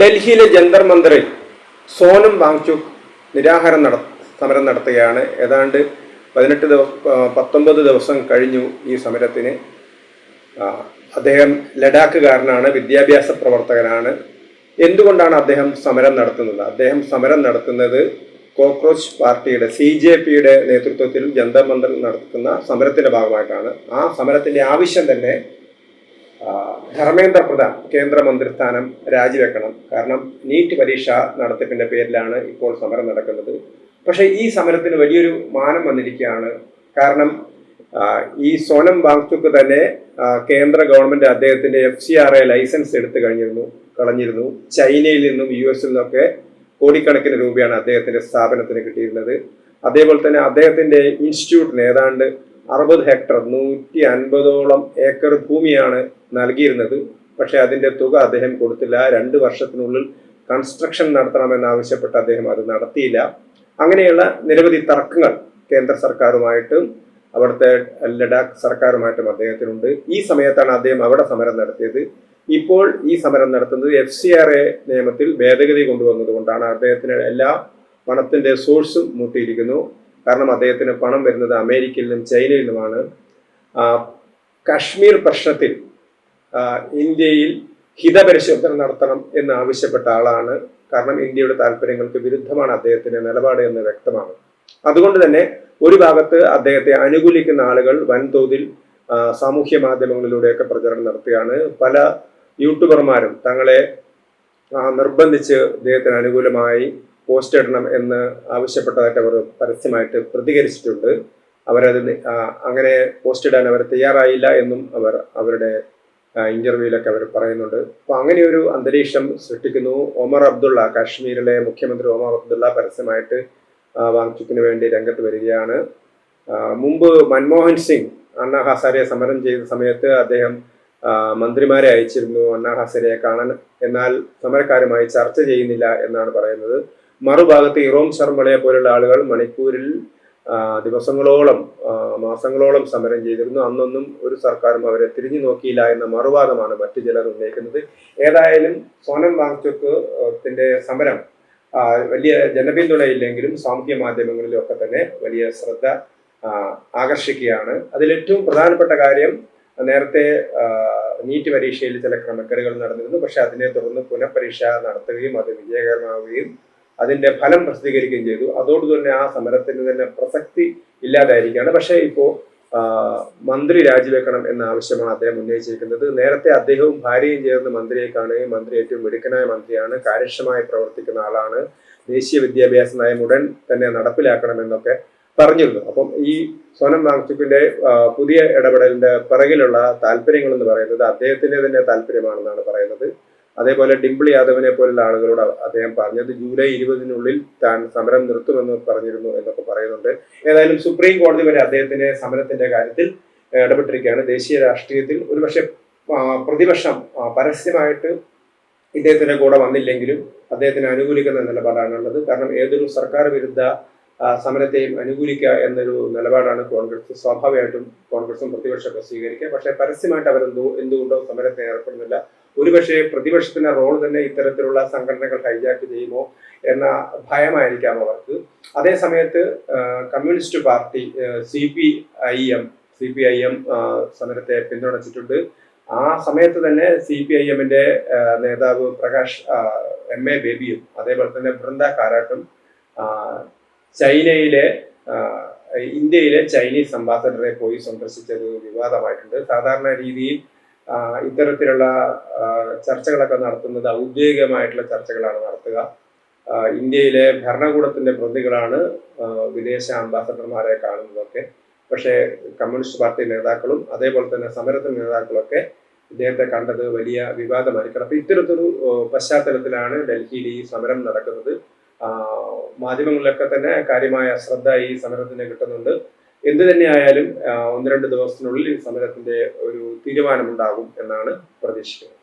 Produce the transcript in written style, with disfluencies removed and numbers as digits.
ഡൽഹിയിലെ ജന്തർ മന്ദിറിൽ സോനം വാങ്ചുക് സമരം നടത്തുകയാണ്. ഏതാണ്ട് 19 ദിവസം കഴിഞ്ഞു ഈ സമരത്തിന്. അദ്ദേഹം ലഡാക്കുകാരനാണ്, വിദ്യാഭ്യാസ പ്രവർത്തകനാണ്. എന്തുകൊണ്ടാണ് അദ്ദേഹം സമരം നടത്തുന്നത്? അദ്ദേഹം സമരം നടത്തുന്നത് കോക്രോച്ച് പാർട്ടിയുടെ CJPയുടെ നേതൃത്വത്തിൽ ജന്തർ മന്ദിറിൽ നടത്തുന്ന സമരത്തിന്റെ ഭാഗമായിട്ടാണ്. ആ സമരത്തിന്റെ ആവശ്യം തന്നെ ധർമ്മേന്ദ്ര പ്രധാൻ കേന്ദ്രമന്ത്രി സ്ഥാനം രാജിവെക്കണം. കാരണം നീറ്റ് പരീക്ഷ നടത്തിപ്പിന്റെ പേരിലാണ് ഇപ്പോൾ സമരം നടക്കുന്നത്. പക്ഷെ ഈ സമരത്തിന് വലിയൊരു മാനം വന്നിരിക്കുകയാണ്. കാരണം ഈ സോനം വാങ്ചുക് തന്നെ കേന്ദ്ര ഗവൺമെന്റ് അദ്ദേഹത്തിന്റെ FCRA ലൈസൻസ് എടുത്തു കളഞ്ഞിരുന്നു. ചൈനയിൽ നിന്നും US നിന്നൊക്കെ കോടിക്കണക്കിന് രൂപയാണ് അദ്ദേഹത്തിന്റെ സ്ഥാപനത്തിന് കിട്ടിയിരുന്നത്. അതേപോലെ തന്നെ അദ്ദേഹത്തിന്റെ ഇൻസ്റ്റിറ്റ്യൂട്ടിന് ഏതാണ്ട് 60 ഹെക്ടർ 150ഓളം ഏക്കർ ഭൂമിയാണ് നൽകിയിരുന്നത്. പക്ഷെ അതിന്റെ തുക അദ്ദേഹം കൊടുത്തില്ല. 2 വർഷത്തിനുള്ളിൽ കൺസ്ട്രക്ഷൻ നടത്തണമെന്നാവശ്യപ്പെട്ട് അദ്ദേഹം അത് നടത്തിയില്ല. അങ്ങനെയുള്ള നിരവധി തർക്കങ്ങൾ കേന്ദ്ര സർക്കാരുമായിട്ടും അവിടുത്തെ ലഡാക്ക് സർക്കാരുമായിട്ടും അദ്ദേഹത്തിനുണ്ട്. ഈ സമയത്താണ് അദ്ദേഹം അവിടെ സമരം നടത്തിയത്. ഇപ്പോൾ ഈ സമരം നടത്തുന്നത് FCRA നിയമത്തിൽ ഭേദഗതി കൊണ്ടുവന്നത് കൊണ്ടാണ്. അദ്ദേഹത്തിന് എല്ലാ പണത്തിന്റെ സോഴ്സും മുട്ടിയിരിക്കുന്നു. കാരണം അദ്ദേഹത്തിന് പണം വരുന്നത് അമേരിക്കയിൽ നിന്നും ചൈനയിൽ നിന്നുമാണ്. കശ്മീർ പ്രശ്നത്തിൽ ഇന്ത്യയിൽ ഹിതപരിശോധന നടത്തണം എന്ന് ആവശ്യപ്പെട്ട ആളാണ്. കാരണം ഇന്ത്യയുടെ താല്പര്യങ്ങൾക്ക് വിരുദ്ധമാണ് അദ്ദേഹത്തിന്റെ നിലപാട് എന്ന് വ്യക്തമാണ്. അതുകൊണ്ട് തന്നെ ഒരു ഭാഗത്ത് അദ്ദേഹത്തെ അനുകൂലിക്കുന്ന ആളുകൾ വൻതോതിൽ സാമൂഹ്യ മാധ്യമങ്ങളിലൂടെയൊക്കെ പ്രചരണം നടത്തുകയാണ്. പല യൂട്യൂബർമാരും തങ്ങളെ നിർബന്ധിച്ച് അദ്ദേഹത്തിന് അനുകൂലമായി പോസ്റ്റ് ഇടണം എന്ന് ആവശ്യപ്പെട്ടതായിട്ട് അവർ പരസ്യമായിട്ട് പ്രതികരിച്ചിട്ടുണ്ട്. അങ്ങനെ പോസ്റ്റ് ഇടാൻ അവർ തയ്യാറായില്ല എന്നും അവരുടെ ഇന്റർവ്യൂവിലൊക്കെ അവർ പറയുന്നുണ്ട്. അപ്പൊ അങ്ങനെ ഒരു അന്തരീക്ഷം സൃഷ്ടിക്കുന്നു. ഒമർ അബ്ദുള്ള, കാശ്മീരിലെ മുഖ്യമന്ത്രി ഒമർ അബ്ദുള്ള പരസ്യമായിട്ട് വാങ്ചുക്കിന് വേണ്ടി രംഗത്ത് വരികയാണ്. മുമ്പ് മൻമോഹൻ സിംഗ് അണ്ണാ ഹസാരെ സമരം ചെയ്ത സമയത്ത് അദ്ദേഹം മന്ത്രിമാരെ അയച്ചിരുന്നു അണ്ണാ ഹസാരയെ കാണാൻ. എന്നാൽ സമരക്കാരുമായി ചർച്ച ചെയ്യുന്നില്ല എന്നാണ് പറയുന്നത്. മറുഭാഗത്ത് ഇറോം ശർമ്മളയെ പോലുള്ള ആളുകൾ മണിപ്പൂരിൽ ദിവസങ്ങളോളം മാസങ്ങളോളം സമരം ചെയ്തിരുന്നു. അന്നൊന്നും ഒരു സർക്കാരും അവരെ തിരിഞ്ഞു നോക്കിയില്ല എന്ന മറുവാദമാണ് മറ്റു ചിലർ ഉന്നയിക്കുന്നത്. ഏതായാലും സോനം വാങ്ചുക്കിന്റെ സമരം വലിയ ജനപിന്തുണയില്ലെങ്കിലും സാമൂഹ്യ മാധ്യമങ്ങളിലും ഒക്കെ തന്നെ വലിയ ശ്രദ്ധ ആകർഷിക്കുകയാണ്. അതിലേറ്റവും പ്രധാനപ്പെട്ട കാര്യം, നേരത്തെ നീറ്റ് പരീക്ഷയിൽ ചില ക്രമക്കേടുകൾ നടന്നിരുന്നു. പക്ഷെ അതിനെ തുടർന്ന് പുനഃപരീക്ഷ നടത്തുകയും അത് വിജയകരമാവുകയും അതിന്റെ ഫലം പ്രസിദ്ധീകരിക്കുകയും ചെയ്തു. അതോടുതന്നെ ആ സമരത്തിന് തന്നെ പ്രസക്തി ഇല്ലാതായിരിക്കുകയാണ്. പക്ഷേ ഇപ്പോൾ മന്ത്രി രാജിവെക്കണം എന്ന ആവശ്യമാണ് അദ്ദേഹം ഉന്നയിച്ചിരിക്കുന്നത്. നേരത്തെ അദ്ദേഹവും ഭാര്യയും ചേർന്ന് മന്ത്രിയെ കാണുകയും മന്ത്രി ഏറ്റവും മിടുക്കനായ മന്ത്രിയാണ്, കാര്യക്ഷമമായി പ്രവർത്തിക്കുന്ന ആളാണ്, ദേശീയ വിദ്യാഭ്യാസ നയം ഉടൻ തന്നെ നടപ്പിലാക്കണമെന്നൊക്കെ പറഞ്ഞിരുന്നു. അപ്പം ഈ സോനം വാങ്ചുക്കിന്റെ പുതിയ ഇടപെടലിന്റെ പിറകിലുള്ള താല്പര്യങ്ങൾ എന്ന് പറയുന്നത് അദ്ദേഹത്തിന്റെ തന്നെ താല്പര്യമാണെന്നാണ് പറയുന്നത്. അതേപോലെ ഡിംപിൾ യാദവിനെ പോലുള്ള ആളുകളോട് അദ്ദേഹം പറഞ്ഞത് ജൂലൈ 20-നുള്ളിൽ താൻ സമരം നിർത്തുമെന്ന് പറഞ്ഞിരുന്നു എന്നൊക്കെ പറയുന്നുണ്ട്. ഏതായാലും സുപ്രീം കോടതി വരെ അദ്ദേഹത്തിന്റെ സമരത്തിന്റെ കാര്യത്തിൽ ഇടപെട്ടിരിക്കുകയാണ്. ദേശീയ രാഷ്ട്രീയത്തിൽ ഒരുപക്ഷെ പ്രതിപക്ഷം പരസ്യമായിട്ട് ഇദ്ദേഹത്തിന്റെ കൂടെ വന്നില്ലെങ്കിലും അദ്ദേഹത്തിന് അനുകൂലിക്കുന്ന നിലപാടാണുള്ളത്. കാരണം ഏതൊരു സർക്കാർ വിരുദ്ധ സമരത്തെയും അനുകൂലിക്കുക എന്നൊരു നിലപാടാണ് കോൺഗ്രസ്. സ്വാഭാവികമായിട്ടും കോൺഗ്രസും പ്രതിപക്ഷമൊക്കെ സ്വീകരിക്കുക. പക്ഷെ പരസ്യമായിട്ട് എന്തുകൊണ്ടോ സമരത്തെ ഏർപ്പെടുന്നില്ല. ഒരുപക്ഷെ പ്രതിപക്ഷത്തിന്റെ റോൾ തന്നെ ഇത്തരത്തിലുള്ള സംഘടനകൾ ഹൈജാക്ക് ചെയ്യുമോ എന്ന ഭയമായിരിക്കാം അവർക്ക്. അതേ സമയത്ത് കമ്മ്യൂണിസ്റ്റ് പാർട്ടി CPIM സമരത്തെ പിന്തുണച്ചിട്ടുണ്ട്. ആ സമയത്ത് തന്നെ CPIMന്റെ നേതാവ് പ്രകാശ് MA ബേബിയും അതേപോലെ തന്നെ ബൃന്ദ കാരാട്ടും ഇന്ത്യയിലെ ചൈനീസ് അംബാസഡറെ പോയി സന്ദർശിച്ചത് വിവാദമായിട്ടുണ്ട്. സാധാരണ രീതിയിൽ ഇത്തരത്തിലുള്ള ചർച്ചകളൊക്കെ നടത്തുന്നത് ഔദ്യോഗികമായിട്ടുള്ള ചർച്ചകളാണ് നടത്തുക. ഇന്ത്യയിലെ ഭരണകൂടത്തിന്റെ പ്രതികളാണ് വിദേശ അംബാസഡർമാരെ കാണുന്നതൊക്കെ. പക്ഷേ കമ്മ്യൂണിസ്റ്റ് പാർട്ടി നേതാക്കളും അതേപോലെ തന്നെ സമരത്തിന്റെ നേതാക്കളൊക്കെ ഇദ്ദേഹത്തെ കണ്ടത് വലിയ വിവാദമായിരിക്കണം. അപ്പൊ ഇത്തരത്തിലൊരു പശ്ചാത്തലത്തിലാണ് ഡൽഹിയിൽ ഈ സമരം നടക്കുന്നത്. മാധ്യമങ്ങളിലൊക്കെ തന്നെ കാര്യമായ ശ്രദ്ധ ഈ സമരത്തിന് കിട്ടുന്നുണ്ട്. എന്തു തന്നെയായാലും 1-2 ദിവസത്തിനുള്ളിൽ ഈ സമരത്തിന്റെ ഒരു തീരുമാനമുണ്ടാകും എന്നാണ് പ്രതീക്ഷിക്കുന്നത്.